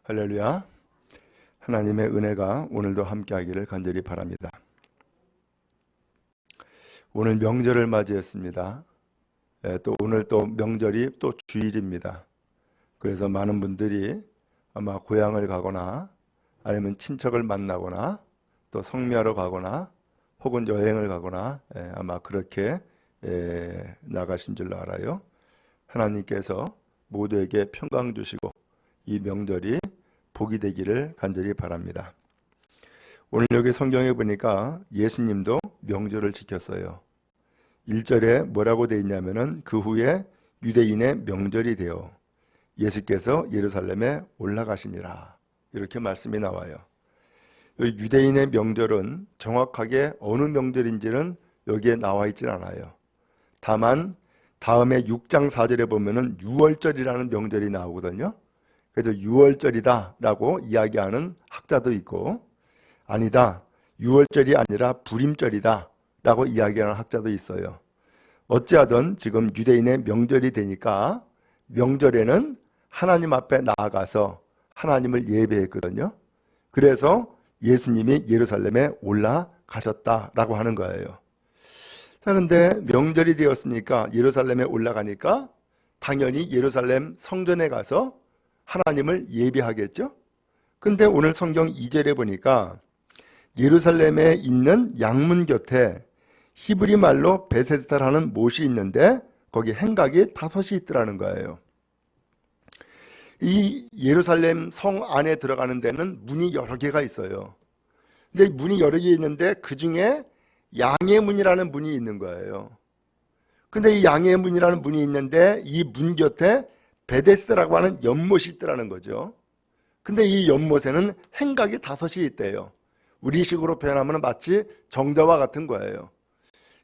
할렐루야. 하나님의 은혜가 오늘도 함께하기를 간절히 바랍니다. 오늘 명절을 맞이했습니다. 또 오늘 또 명절이 또 주일입니다. 그래서 많은 분들이 아마 고향을 가거나 아니면 친척을 만나거나 또 성묘하러 가거나 혹은 여행을 가거나 아마 그렇게 나가신 줄로 알아요. 하나님께서 모두에게 평강 주시고 이 명절이 복이 되기를 간절히 바랍니다. 오늘 여기 성경에 보니까 예수님도 명절을 지켰어요. 1절에 뭐라고 되어 있냐면은 그 후에 유대인의 명절이 되어 예수께서 예루살렘에 올라가시니라, 이렇게 말씀이 나와요. 유대인의 명절은 정확하게 어느 명절인지는 여기에 나와 있질 않아요. 다만 다음에 6장 4절에 보면은 유월절이라는 명절이 나오거든요. 그래서 6월절이다 라고 이야기하는 학자도 있고, 아니다, 6월절이 아니라 불임절이다 라고 이야기하는 학자도 있어요. 어찌하든 지금 유대인의 명절이 되니까 명절에는 하나님 앞에 나아가서 하나님을 예배했거든요. 그래서 예수님이 예루살렘에 올라가셨다라고 하는 거예요. 자, 근데 명절이 되었으니까 예루살렘에 올라가니까 당연히 예루살렘 성전에 가서 하나님을 예배하겠죠. 근데 오늘 성경 2절에 보니까 예루살렘에 있는 양문 곁에 히브리 말로 베세스다라는 못이 있는데 거기 행각이 5이 있더라는 거예요. 이 예루살렘 성 안에 들어가는 데는 문이 여러 개가 있어요. 근데 문이 여러 개 있는데 그 중에 양의 문이라는 문이 있는 거예요. 근데 이 양의 문이라는 문이 있는데 이 문 곁에 베데스다라고 하는 연못이 있더라는 거죠. 근데 이 연못에는 행각이 5이 있대요. 우리식으로 표현하면 마치 정자와 같은 거예요.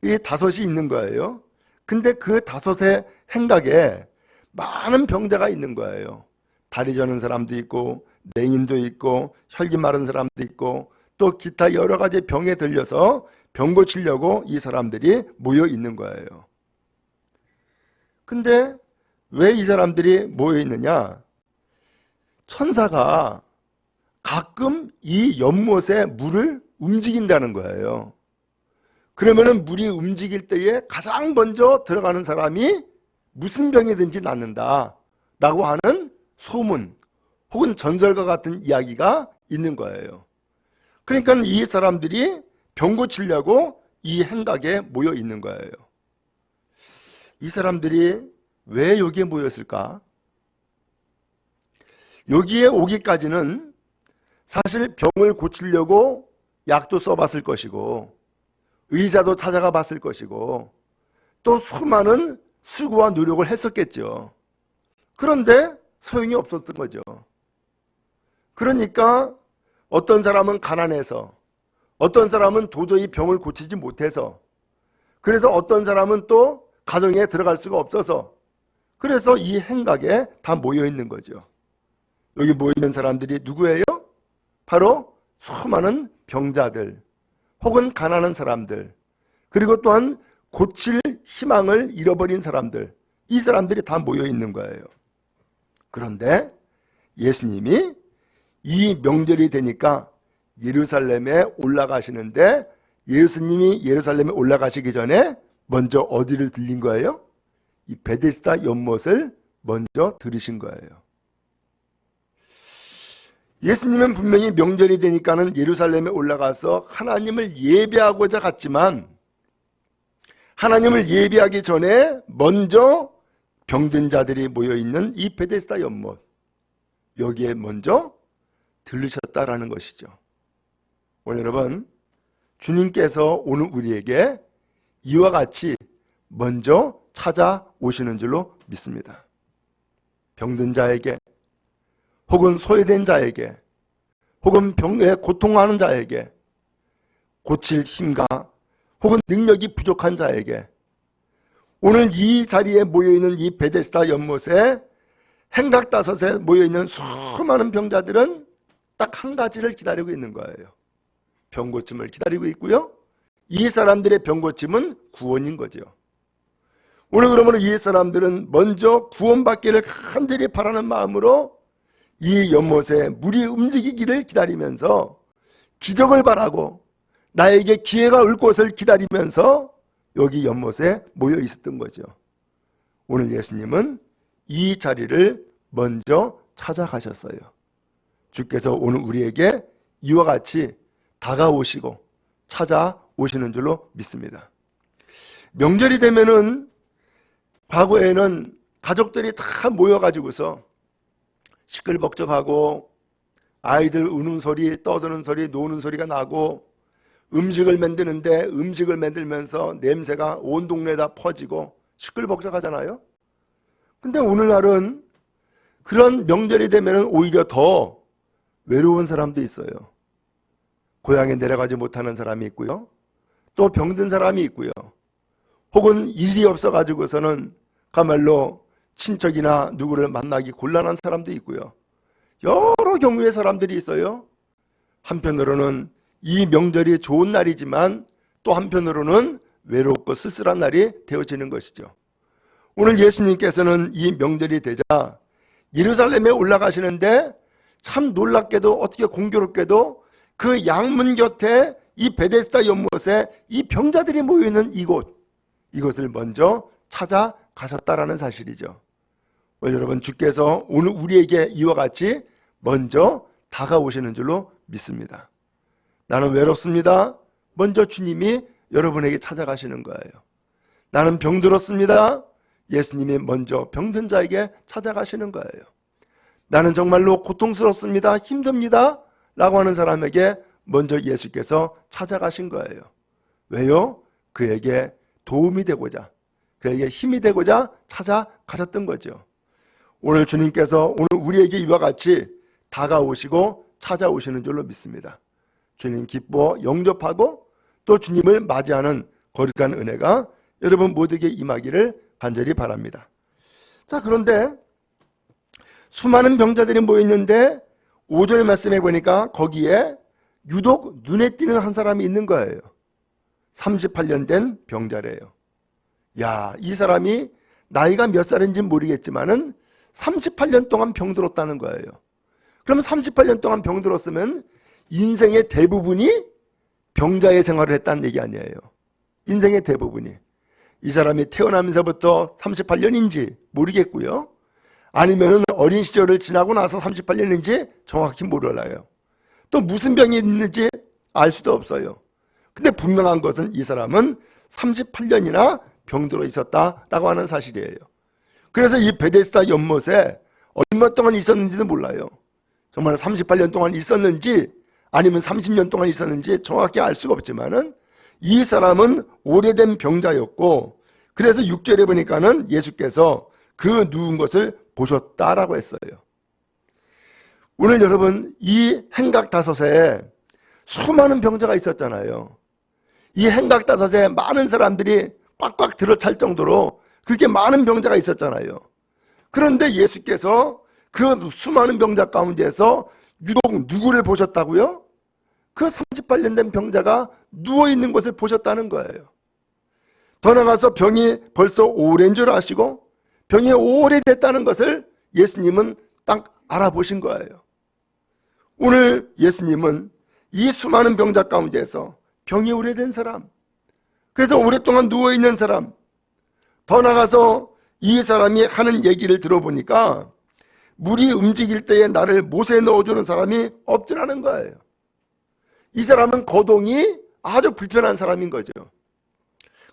이 5이 있는 거예요. 근데 그 5의 행각에 많은 병자가 있는 거예요. 다리 저는 사람도 있고 맹인도 있고 혈기 마른 사람도 있고 또 기타 여러 가지 병에 들려서 병 고치려고 이 사람들이 모여 있는 거예요. 근데 왜 이 사람들이 모여 있느냐? 천사가 가끔 이 연못에 물을 움직인다는 거예요. 그러면은 물이 움직일 때에 가장 먼저 들어가는 사람이 무슨 병이든지 낫는다 라고 하는 소문 혹은 전설과 같은 이야기가 있는 거예요. 그러니까 이 사람들이 병 고치려고 이 행각에 모여 있는 거예요. 이 사람들이 왜 여기에 모였을까? 여기에 오기까지는 사실 병을 고치려고 약도 써봤을 것이고 의사도 찾아가 봤을 것이고 또 수많은 수고와 노력을 했었겠죠. 그런데 소용이 없었던 거죠. 그러니까 어떤 사람은 가난해서, 어떤 사람은 도저히 병을 고치지 못해서, 그래서 어떤 사람은 또 가정에 들어갈 수가 없어서, 그래서 이 행각에 다 모여 있는 거죠. 여기 모여 있는 사람들이 누구예요? 바로 수많은 병자들 혹은 가난한 사람들, 그리고 또한 고칠 희망을 잃어버린 사람들, 이 사람들이 다 모여 있는 거예요. 그런데 예수님이 이 명절이 되니까 예루살렘에 올라가시는데, 예수님이 예루살렘에 올라가시기 전에 먼저 어디를 들린 거예요? 이 베데스다 연못을 먼저 들으신 거예요. 예수님은 분명히 명절이 되니까는 예루살렘에 올라가서 하나님을 예배하고자 갔지만, 하나님을 예배하기 전에 먼저 병든 자들이 모여있는 이 베데스다 연못, 여기에 먼저 들르셨다라는 것이죠. 오늘 여러분, 주님께서 오늘 우리에게 이와 같이 먼저 찾아오시는 줄로 믿습니다. 병든 자에게 혹은 소외된 자에게 혹은 병에 고통하는 자에게, 고칠 힘과 혹은 능력이 부족한 자에게, 오늘 이 자리에 모여있는 이 베데스다 연못에 행각 5에 모여있는 수많은 병자들은 딱 한 가지를 기다리고 있는 거예요. 병 고침을 기다리고 있고요. 이 사람들의 병 고침은 구원인 거죠. 오늘 그러면 이 사람들은 먼저 구원받기를 간절히 바라는 마음으로 이 연못에 물이 움직이기를 기다리면서 기적을 바라고 나에게 기회가 올 것을 기다리면서 여기 연못에 모여 있었던 거죠. 오늘 예수님은 이 자리를 먼저 찾아가셨어요. 주께서 오늘 우리에게 이와 같이 다가오시고 찾아오시는 줄로 믿습니다. 명절이 되면은 과거에는 가족들이 다 모여가지고서 시끌벅적하고 아이들 우는 소리, 떠드는 소리, 노는 소리가 나고 음식을 만들면서 냄새가 온 동네에다 퍼지고 시끌벅적하잖아요. 근데 오늘날은 그런 명절이 되면 오히려 더 외로운 사람도 있어요. 고향에 내려가지 못하는 사람이 있고요. 또 병든 사람이 있고요. 혹은 일이 없어가지고서는 가말로 친척이나 누구를 만나기 곤란한 사람도 있고요. 여러 경우의 사람들이 있어요. 한편으로는 이 명절이 좋은 날이지만 또 한편으로는 외롭고 쓸쓸한 날이 되어지는 것이죠. 오늘 예수님께서는 이 명절이 되자 예루살렘에 올라가시는데 참 놀랍게도 어떻게 공교롭게도 그 양문 곁에 이 베데스다 연못에 이 병자들이 모여있는 이곳을 먼저 찾아가셨다라는 사실이죠. 여러분, 주께서 오늘 우리에게 이와 같이 먼저 다가오시는 줄로 믿습니다. 나는 외롭습니다. 먼저 주님이 여러분에게 찾아가시는 거예요. 나는 병들었습니다. 예수님이 먼저 병든 자에게 찾아가시는 거예요. 나는 정말로 고통스럽습니다. 힘듭니다. 라고 하는 사람에게 먼저 예수께서 찾아가신 거예요. 왜요? 그에게 도움이 되고자, 그에게 힘이 되고자 찾아가셨던 거죠. 오늘 주님께서 오늘 우리에게 이와 같이 다가오시고 찾아오시는 줄로 믿습니다. 주님 기뻐 영접하고 또 주님을 맞이하는 거룩한 은혜가 여러분 모두에게 임하기를 간절히 바랍니다. 자, 그런데 수많은 병자들이 모였는데 5절 말씀해 보니까 거기에 유독 눈에 띄는 한 사람이 있는 거예요. 38년 된 병자래요. 야, 이 사람이 나이가 몇 살인지 모르겠지만은 38년 동안 병들었다는 거예요. 그러면 38년 동안 병들었으면 인생의 대부분이 병자의 생활을 했다는 얘기 아니에요. 인생의 대부분이. 이 사람이 태어나면서부터 38년인지 모르겠고요. 아니면 어린 시절을 지나고 나서 38년인지 정확히 몰라요. 또 무슨 병이 있는지 알 수도 없어요. 근데 분명한 것은 이 사람은 38년이나 병들어 있었다라고 하는 사실이에요. 그래서 이 베데스다 연못에 얼마 동안 있었는지도 몰라요. 정말 38년 동안 있었는지 아니면 30년 동안 있었는지 정확히 알 수가 없지만은 이 사람은 오래된 병자였고, 그래서 6절에 보니까는 예수께서 그 누운 것을 보셨다라고 했어요. 오늘 여러분, 이 행각다섯에 수많은 병자가 있었잖아요. 이 행각다섯에 많은 사람들이 꽉꽉 들어찰 정도로 그렇게 많은 병자가 있었잖아요. 그런데 예수께서 그 수많은 병자 가운데서 유독 누구를 보셨다고요? 그 38년 된 병자가 누워있는 것을 보셨다는 거예요. 더 나아가서 병이 벌써 오랜 줄 아시고 병이 오래됐다는 것을 예수님은 딱 알아보신 거예요. 오늘 예수님은 이 수많은 병자 가운데서 병이 오래된 사람, 그래서 오랫동안 누워있는 사람, 더 나아가서 이 사람이 하는 얘기를 들어보니까 물이 움직일 때에 나를 못에 넣어주는 사람이 없더라는 거예요. 이 사람은 거동이 아주 불편한 사람인 거죠.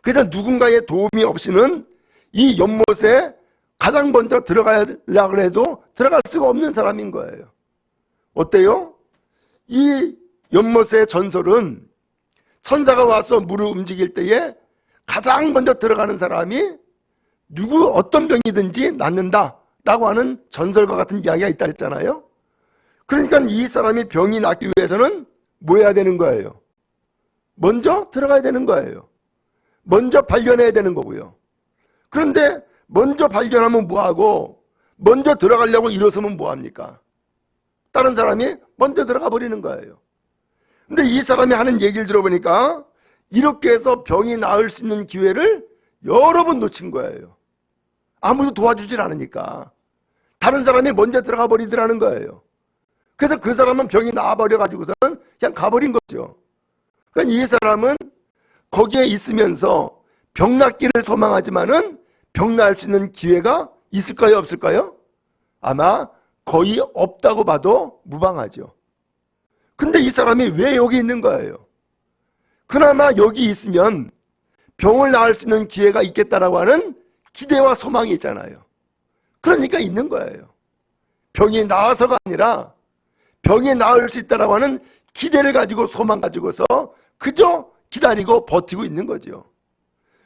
그래서 누군가의 도움이 없이는 이 연못에 가장 먼저 들어가려고 해도 들어갈 수가 없는 사람인 거예요. 어때요? 이 연못의 전설은 천사가 와서 물을 움직일 때에 가장 먼저 들어가는 사람이 누구 어떤 병이든지 낫는다 라고 하는 전설과 같은 이야기가 있다 했잖아요. 그러니까 이 사람이 병이 낫기 위해서는 뭐 해야 되는 거예요? 먼저 들어가야 되는 거예요. 먼저 발견해야 되는 거고요. 그런데 먼저 발견하면 뭐하고 먼저 들어가려고 일어서면 뭐합니까? 다른 사람이 먼저 들어가 버리는 거예요. 근데 이 사람이 하는 얘기를 들어보니까 이렇게 해서 병이 나을 수 있는 기회를 여러 번 놓친 거예요. 아무도 도와주질 않으니까 다른 사람이 먼저 들어가 버리더라는 거예요. 그래서 그 사람은 병이 나아버려가지고서는 그냥 가버린 거죠. 그러니까 이 사람은 거기에 있으면서 병 낫기를 소망하지만은 병 나을 수 있는 기회가 있을까요, 없을까요? 아마 거의 없다고 봐도 무방하죠. 근데 이 사람이 왜 여기 있는 거예요? 그나마 여기 있으면 병을 나을 수 있는 기회가 있겠다라고 하는 기대와 소망이 있잖아요. 그러니까 있는 거예요. 병이 나아서가 아니라 병이 나을 수 있다라고 하는 기대를 가지고 소망 가지고서 그저 기다리고 버티고 있는 거죠.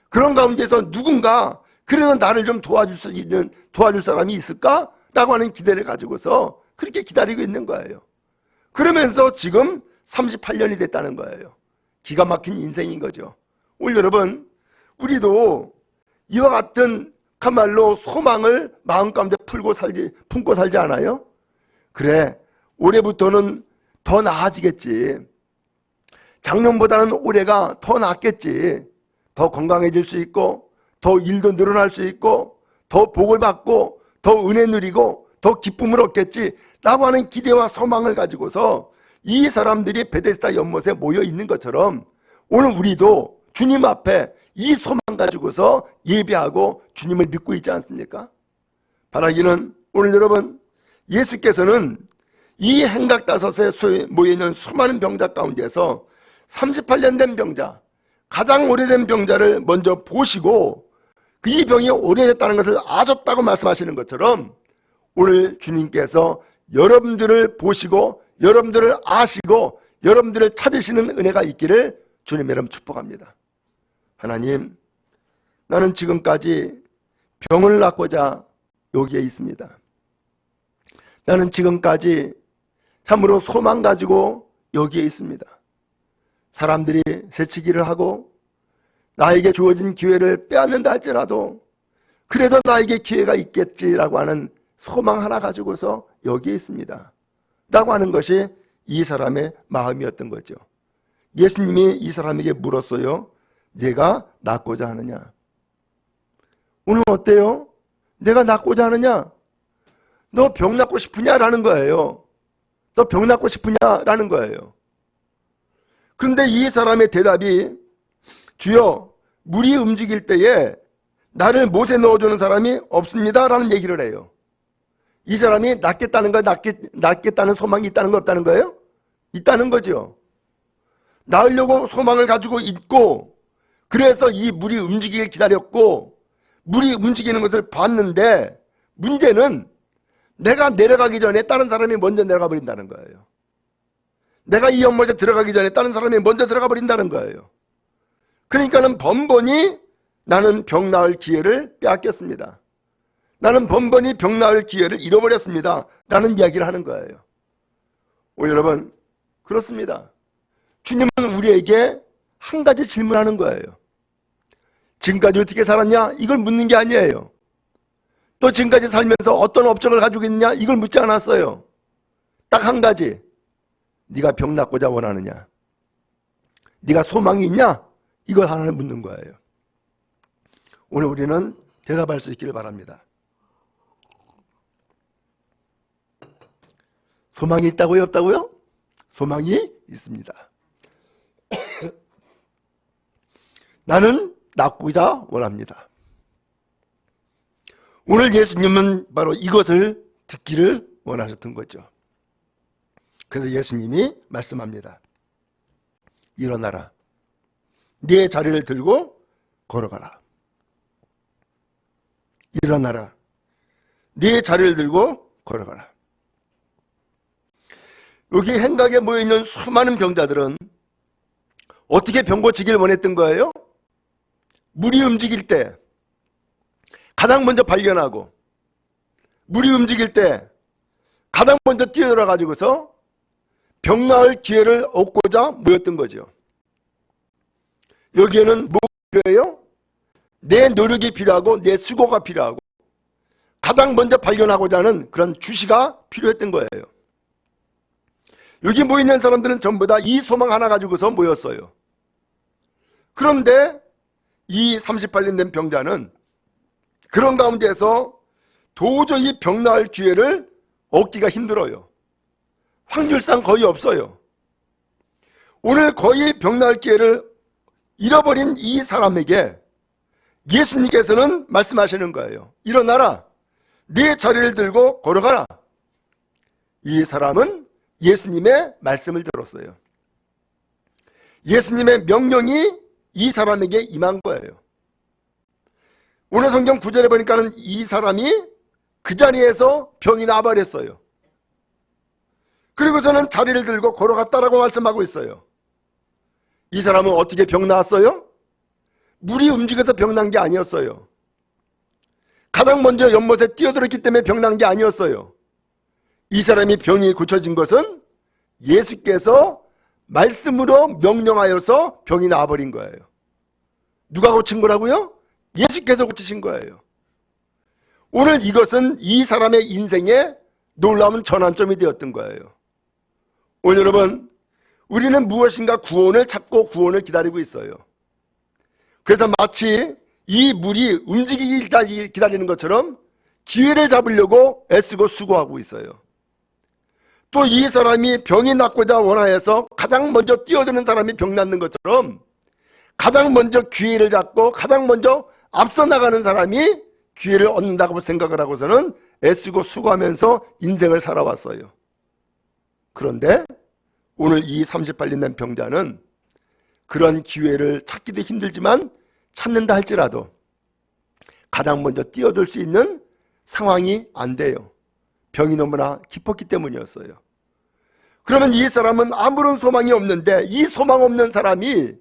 그런 가운데서 누군가 그래도 나를 좀 도와줄 사람이 있을까라고 하는 기대를 가지고서 그렇게 기다리고 있는 거예요. 그러면서 지금 38년이 됐다는 거예요. 기가 막힌 인생인 거죠. 오늘 여러분, 우리도 이와 같은 참말로 소망을 마음 가운데 품고 살지 않아요? 그래, 올해부터는 더 나아지겠지. 작년보다는 올해가 더 낫겠지. 더 건강해질 수 있고, 더 일도 늘어날 수 있고, 더 복을 받고, 더 은혜 누리고, 더 기쁨을 얻겠지 라고 하는 기대와 소망을 가지고서 이 사람들이 베데스다 연못에 모여 있는 것처럼 오늘 우리도 주님 앞에 이 소망 가지고서 예배하고 주님을 믿고 있지 않습니까? 바라기는 오늘 여러분, 예수께서는 이 행각다섯에 모여있는 수많은 병자 가운데서 38년 된 병자, 가장 오래된 병자를 먼저 보시고 이 병이 오래됐다는 것을 아셨다고 말씀하시는 것처럼 오늘 주님께서 여러분들을 보시고 여러분들을 아시고 여러분들을 찾으시는 은혜가 있기를 주님의 이름 축복합니다. 하나님, 나는 지금까지 병을 낫고자 여기에 있습니다. 나는 지금까지 참으로 소망 가지고 여기에 있습니다. 사람들이 새치기를 하고 나에게 주어진 기회를 빼앗는다 할지라도 그래도 나에게 기회가 있겠지라고 하는 소망 하나 가지고서 여기에 있습니다 라고 하는 것이 이 사람의 마음이었던 거죠. 예수님이 이 사람에게 물었어요. 내가 낫고자 하느냐? 오늘 어때요? 내가 낫고자 하느냐? 너 병 낫고 싶으냐라는 거예요. 너 병 낫고 싶으냐라는 거예요. 그런데 이 사람의 대답이 주여, 물이 움직일 때에 나를 못에 넣어주는 사람이 없습니다 라는 얘기를 해요. 이 사람이 낫겠다는 거, 낫겠다는 소망이 있다는 거 없다는 거예요? 있다는 거죠. 나으려고 소망을 가지고 있고 그래서 이 물이 움직이길 기다렸고 물이 움직이는 것을 봤는데 문제는 내가 내려가기 전에 다른 사람이 먼저 내려가 버린다는 거예요. 내가 이 연못에 들어가기 전에 다른 사람이 먼저 들어가 버린다는 거예요. 그러니까는 번번이 나는 병 나을 기회를 빼앗겼습니다. 나는 번번이 병 나을 기회를 잃어버렸습니다 라는 이야기를 하는 거예요. 오늘 여러분, 그렇습니다. 주님은 우리에게 한 가지 질문하는 거예요. 지금까지 어떻게 살았냐? 이걸 묻는 게 아니에요. 또 지금까지 살면서 어떤 업적을 가지고 있느냐? 이걸 묻지 않았어요. 딱 한 가지. 네가 병 낫고자 원하느냐? 네가 소망이 있냐? 이걸 하나를 묻는 거예요. 오늘 우리는 대답할 수 있기를 바랍니다. 소망이 있다고요? 없다고요? 소망이 있습니다. 나는 낫고자 원합니다. 오늘 예수님은 바로 이것을 듣기를 원하셨던 거죠. 그래서 예수님이 말씀합니다. 일어나라. 네 자리를 들고 걸어가라. 일어나라. 네 자리를 들고 걸어가라. 여기 행각에 모여있는 수많은 병자들은 어떻게 병 고치기를 원했던 거예요? 물이 움직일 때 가장 먼저 발견하고 물이 움직일 때 가장 먼저 뛰어들어 가지고서 병 나을 기회를 얻고자 모였던 거죠. 여기에는 뭐가 필요해요? 내 노력이 필요하고 내 수고가 필요하고 가장 먼저 발견하고자 하는 그런 주시가 필요했던 거예요. 여기 모여있는 사람들은 전부 다 이 소망 하나 가지고서 모였어요. 그런데 이 38년 된 병자는 그런 가운데서 도저히 병 나을 기회를 얻기가 힘들어요. 확률상 거의 없어요. 오늘 거의 병나을 기회를 잃어버린 이 사람에게 예수님께서는 말씀하시는 거예요. 일어나라. 네 자리를 들고 걸어가라. 이 사람은 예수님의 말씀을 들었어요. 예수님의 명령이 이 사람에게 임한 거예요. 오늘 성경 9절에 보니까는 이 사람이 그 자리에서 병이 나버렸어요. 그리고서는 자리를 들고 걸어갔다라고 말씀하고 있어요. 이 사람은 어떻게 병 나았어요? 물이 움직여서 병 난 게 아니었어요. 가장 먼저 연못에 뛰어들었기 때문에 병 난 게 아니었어요. 이 사람이 병이 고쳐진 것은 예수께서 말씀으로 명령하여서 병이 나아버린 거예요. 누가 고친 거라고요? 예수께서 고치신 거예요. 오늘 이것은 이 사람의 인생에 놀라운 전환점이 되었던 거예요. 오늘 여러분, 우리는 무엇인가 구원을 찾고 구원을 기다리고 있어요. 그래서 마치 이 물이 움직이기 기다리는 것처럼 기회를 잡으려고 애쓰고 수고하고 있어요. 또 이 사람이 병이 낫고자 원하여서 가장 먼저 뛰어드는 사람이 병 낫는 것처럼 가장 먼저 기회를 잡고 가장 먼저 앞서 나가는 사람이 기회를 얻는다고 생각을 하고서는 애쓰고 수고하면서 인생을 살아왔어요. 그런데 오늘 이 38년 된 병자는 그런 기회를 찾기도 힘들지만 찾는다 할지라도 가장 먼저 뛰어들 수 있는 상황이 안 돼요. 병이 너무나 깊었기 때문이었어요. 그러면 이 사람은 아무런 소망이 없는데 이 소망 없는 사람이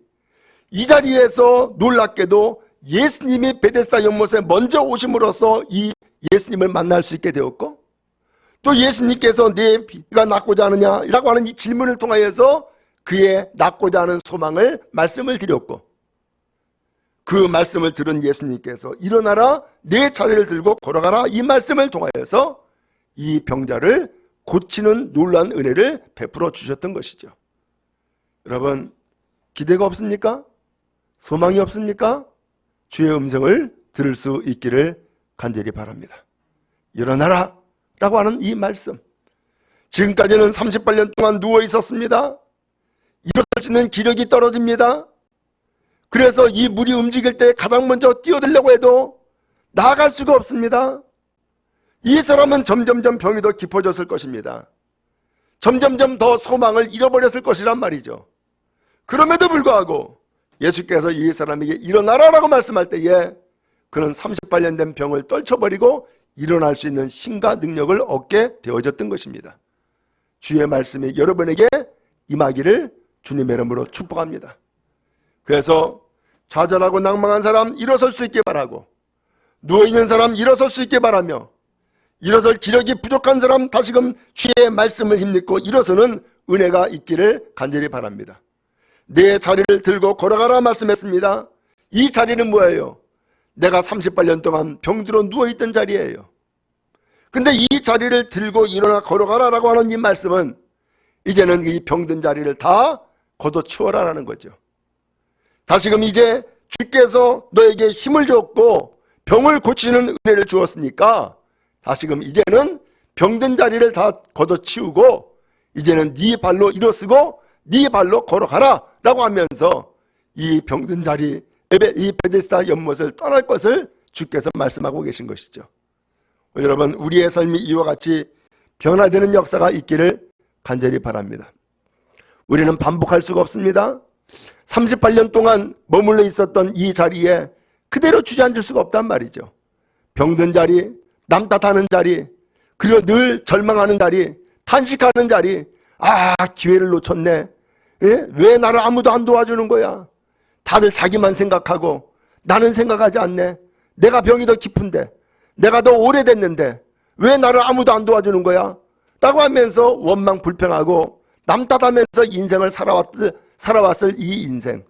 이 자리에서 놀랍게도 예수님이 베데스다 연못에 먼저 오심으로써 이 예수님을 만날 수 있게 되었고, 또 예수님께서 내 비가 낫고자 하느냐 라고 하는 이 질문을 통하여서 그의 낫고자 하는 소망을 말씀을 드렸고, 그 말씀을 들은 예수님께서 일어나라 내 자리를 들고 걸어가라 이 말씀을 통하여서 이 병자를 고치는 놀라운 은혜를 베풀어 주셨던 것이죠. 여러분, 기대가 없습니까? 소망이 없습니까? 주의 음성을 들을 수 있기를 간절히 바랍니다. 일어나라 라고 하는 이 말씀, 지금까지는 38년 동안 누워 있었습니다. 일어설 수 있는 기력이 떨어집니다. 그래서 이 물이 움직일 때 가장 먼저 뛰어들려고 해도 나아갈 수가 없습니다. 이 사람은 점점점 병이 더 깊어졌을 것입니다. 점점점 더 소망을 잃어버렸을 것이란 말이죠. 그럼에도 불구하고 예수께서 이 사람에게 일어나라라고 말씀할 때에 그는 38년 된 병을 떨쳐버리고 일어날 수 있는 힘과 능력을 얻게 되어졌던 것입니다. 주의 말씀이 여러분에게 임하기를 주님의 이름으로 축복합니다. 그래서 좌절하고 낭망한 사람 일어설 수 있게 바라고, 누워있는 사람 일어설 수 있게 바라며, 일어설 기력이 부족한 사람 다시금 주의 말씀을 힘입고 일어서는 은혜가 있기를 간절히 바랍니다. 내 자리를 들고 걸어가라 말씀했습니다. 이 자리는 뭐예요? 내가 38년 동안 병들어 누워있던 자리예요. 근데 이 자리를 들고 일어나 걸어가라 라고 하는 이 말씀은 이제는 이 병든 자리를 다 걷어치워라라는 거죠. 다시금 이제 주께서 너에게 힘을 줬고 병을 고치는 은혜를 주었으니까 다시금 이제는 병든 자리를 다 걷어치우고 이제는 네 발로 일어서고 네 발로 걸어가라 라고 하면서 이 병든 자리, 이 베데스다 연못을 떠날 것을 주께서 말씀하고 계신 것이죠. 여러분, 우리의 삶이 이와 같이 변화되는 역사가 있기를 간절히 바랍니다. 우리는 반복할 수가 없습니다. 38년 동안 머물러 있었던 이 자리에 그대로 주저앉을 수가 없단 말이죠. 병든 자리, 남 탓하는 자리, 그리고 늘 절망하는 자리, 탄식하는 자리, 아, 기회를 놓쳤네. 예? 왜 나를 아무도 안 도와주는 거야? 다들 자기만 생각하고 나는 생각하지 않네. 내가 병이 더 깊은데, 내가 더 오래됐는데 왜 나를 아무도 안 도와주는 거야? 라고 하면서 원망 불평하고 남 탓하면서 인생을 살아왔을 이 인생,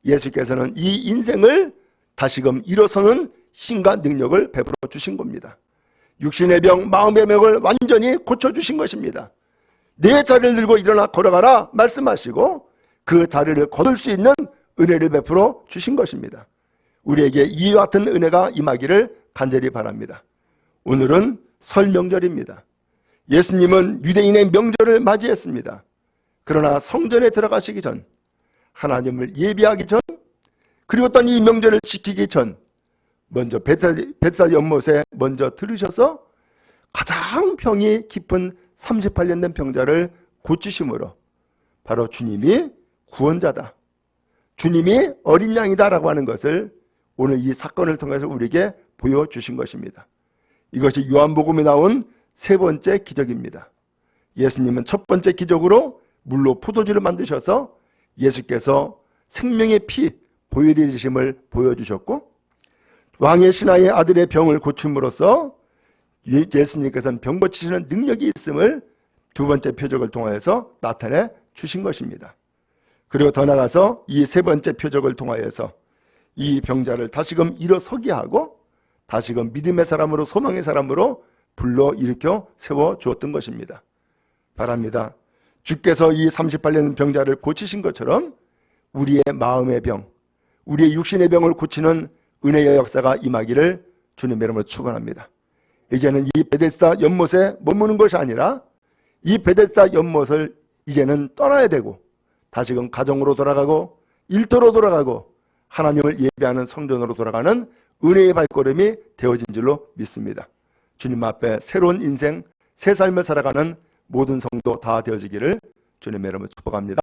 예수께서는 이 인생을 다시금 일어서는 힘과 능력을 베풀어 주신 겁니다. 육신의 병, 마음의 병을 완전히 고쳐주신 것입니다. 내 자리를 들고 일어나 걸어가라 말씀하시고 그 자리를 거둘 수 있는 은혜를 베풀어 주신 것입니다. 우리에게 이와 같은 은혜가 임하기를 간절히 바랍니다. 오늘은 설 명절입니다. 예수님은 유대인의 명절을 맞이했습니다. 그러나 성전에 들어가시기 전, 하나님을 예비하기 전, 그리고 또 이 명절을 지키기 전 먼저 벳사 연못에 먼저 들으셔서 가장 병이 깊은 38년 된 병자를 고치심으로 바로 주님이 구원자다, 주님이 어린 양이다 라고 하는 것을 오늘 이 사건을 통해서 우리에게 보여주신 것입니다. 이것이 요한복음에 나온 세 번째 기적입니다. 예수님은 첫 번째 기적으로 물로 포도주를 만드셔서 예수께서 생명의 피 보혈이심을 보여주셨고, 왕의 신하의 아들의 병을 고침으로써 예수님께서는 병 고치시는 능력이 있음을 두 번째 표적을 통하여서 나타내 주신 것입니다. 그리고 더 나아가서 이 세 번째 표적을 통하여서 이 병자를 다시금 일어서게 하고 다시금 믿음의 사람으로, 소망의 사람으로 불러 일으켜 세워 주었던 것입니다. 바랍니다. 주께서 이 38년 병자를 고치신 것처럼 우리의 마음의 병, 우리의 육신의 병을 고치는 은혜의 역사가 임하기를 주님의 이름으로 축원합니다. 이제는 이 베데스다 연못에 머무는 것이 아니라 이 베데스다 연못을 이제는 떠나야 되고 다시금 가정으로 돌아가고 일터로 돌아가고 하나님을 예배하는 성전으로 돌아가는 은혜의 발걸음이 되어진 줄로 믿습니다. 주님 앞에 새로운 인생, 새 삶을 살아가는 모든 성도 다 되어지기를 주님의 이름으로 축복합니다.